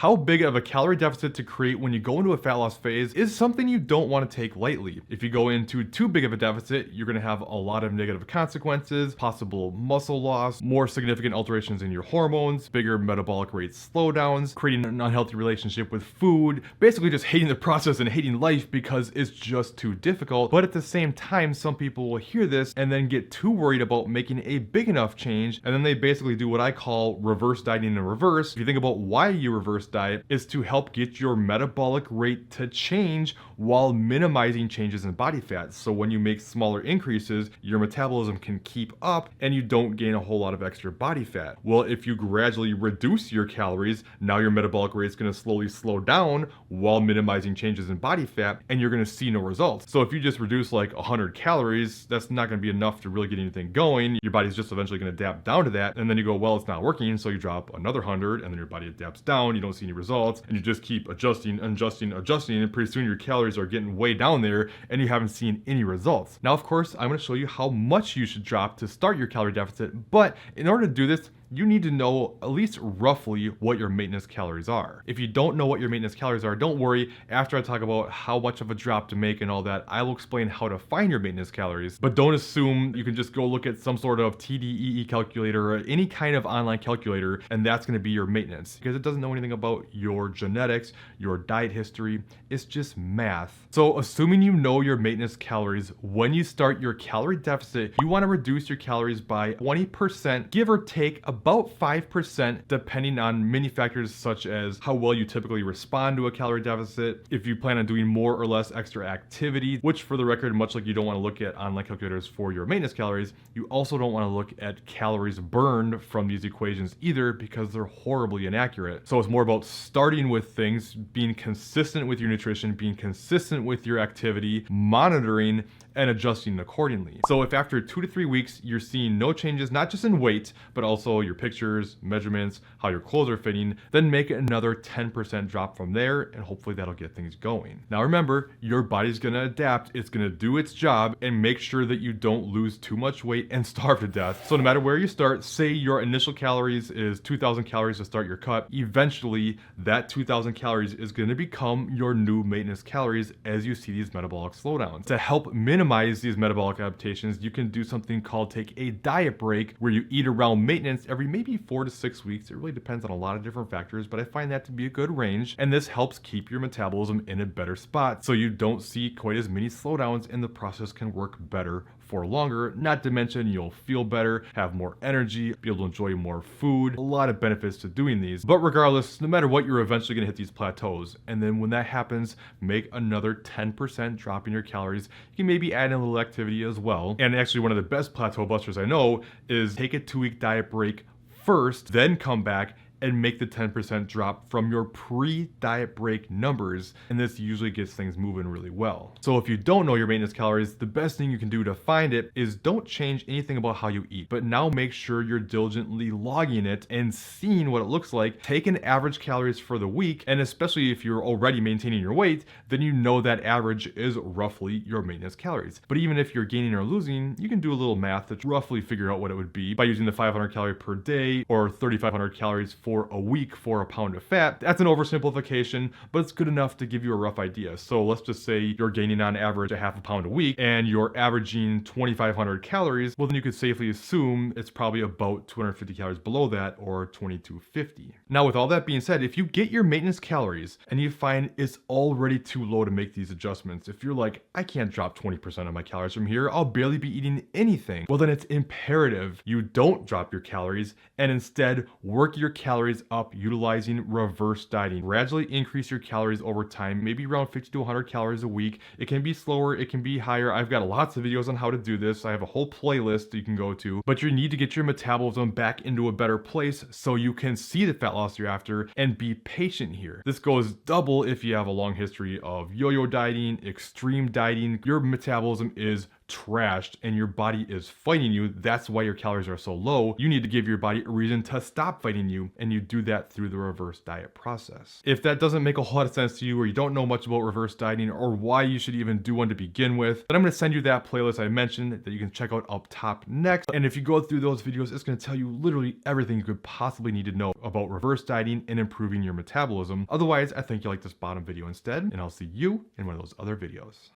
How big of a calorie deficit to create when you go into a fat loss phase is something you don't want to take lightly. If you go into too big of a deficit, you're going to have a lot of negative consequences, possible muscle loss, more significant alterations in your hormones, bigger metabolic rate slowdowns, creating an unhealthy relationship with food, basically just hating the process and hating life because it's just too difficult. But at the same time, some people will hear this and then get too worried about making a big enough change, and then they basically do what I call reverse dieting in reverse. If you think about why you reverse diet, is to help get your metabolic rate to change while minimizing changes in body fat. So when you make smaller increases, your metabolism can keep up and you don't gain a whole lot of extra body fat. Well, if you gradually reduce your calories, now your metabolic rate is going to slowly slow down while minimizing changes in body fat, and you're going to see no results. So if you just reduce like 100 calories, that's not going to be enough to really get anything going. Your body's just eventually going to adapt down to that, and then you go, well, it's not working, so you drop another 100, and then your body adapts down, you don't see any results, and you just keep adjusting, and pretty soon your calories are getting way down there, and you haven't seen any results. Now, of course, I'm going to show you how much you should drop to start your calorie deficit, but in order to do this, you need to know at least roughly what your maintenance calories are. If you don't know what your maintenance calories are, don't worry. After I talk about how much of a drop to make and all that, I will explain how to find your maintenance calories. But don't assume you can just go look at some sort of TDEE calculator or any kind of online calculator and that's going to be your maintenance, because it doesn't know anything about your genetics, your diet history. It's just math. So assuming you know your maintenance calories, when you start your calorie deficit, you want to reduce your calories by 20%, give or take about 5%, depending on many factors such as how well you typically respond to a calorie deficit, if you plan on doing more or less extra activity, which for the record, much like you don't want to look at online calculators for your maintenance calories, you also don't want to look at calories burned from these equations either, because they're horribly inaccurate. So it's more about starting with things, being consistent with your nutrition, being consistent with your activity, monitoring, and adjusting accordingly. So if after 2 to 3 weeks you're seeing no changes, not just in weight, but also your pictures, measurements, how your clothes are fitting, then make another 10% drop from there, and hopefully that'll get things going. Now remember, your body's gonna adapt, it's gonna do its job, and make sure that you don't lose too much weight and starve to death. So no matter where you start, say your initial calories is 2,000 calories to start your cut, eventually that 2,000 calories is gonna become your new maintenance calories as you see these metabolic slowdowns. To help minimize these metabolic adaptations, you can do something called take a diet break, where you eat around maintenance every maybe 4 to 6 weeks. It really depends on a lot of different factors, but I find that to be a good range. And this helps keep your metabolism in a better spot so you don't see quite as many slowdowns and the process can work better for longer. Not to mention you'll feel better, have more energy, be able to enjoy more food. A lot of benefits to doing these. But regardless, no matter what, you're eventually gonna hit these plateaus. And then when that happens, make another 10% drop in your calories. You can maybe add in a little activity as well. And actually one of the best plateau busters I know is take a 2-week diet break first, then come back and make the 10% drop from your pre-diet break numbers, and this usually gets things moving really well. So if you don't know your maintenance calories, the best thing you can do to find it is don't change anything about how you eat, but now make sure you're diligently logging it and seeing what it looks like. Take an average calories for the week, and especially if you're already maintaining your weight, then you know that average is roughly your maintenance calories. But even if you're gaining or losing, you can do a little math to roughly figure out what it would be by using the 500 calorie per day or 3,500 calories for a week for a pound of fat. That's an oversimplification, but it's good enough to give you a rough idea. So let's just say you're gaining on average a half a pound a week and you're averaging 2,500 calories. Well, then you could safely assume it's probably about 250 calories below that, or 2,250. Now, with all that being said, if you get your maintenance calories and you find it's already too low to make these adjustments, if you're like, I can't drop 20% of my calories from here, I'll barely be eating anything, well, then it's imperative you don't drop your calories and instead work your calories up utilizing reverse dieting. Gradually increase your calories over time, maybe around 50 to 100 calories a week. It can be slower, it can be higher. I've got lots of videos on how to do this. I have a whole playlist you can go to, but you need to get your metabolism back into a better place so you can see the fat loss you're after, and be patient here. This goes double if you have a long history of yo-yo dieting, extreme dieting. Your metabolism is trashed and your body is fighting you, that's why your calories are so low. You need to give your body a reason to stop fighting you, and you do that through the reverse diet process. If that doesn't make a whole lot of sense to you, or you don't know much about reverse dieting or why you should even do one to begin with, then I'm going to send you that playlist I mentioned that you can check out up top next. And if you go through those videos, it's going to tell you literally everything you could possibly need to know about reverse dieting and improving your metabolism. Otherwise, I think you like this bottom video instead, and I'll see you in one of those other videos.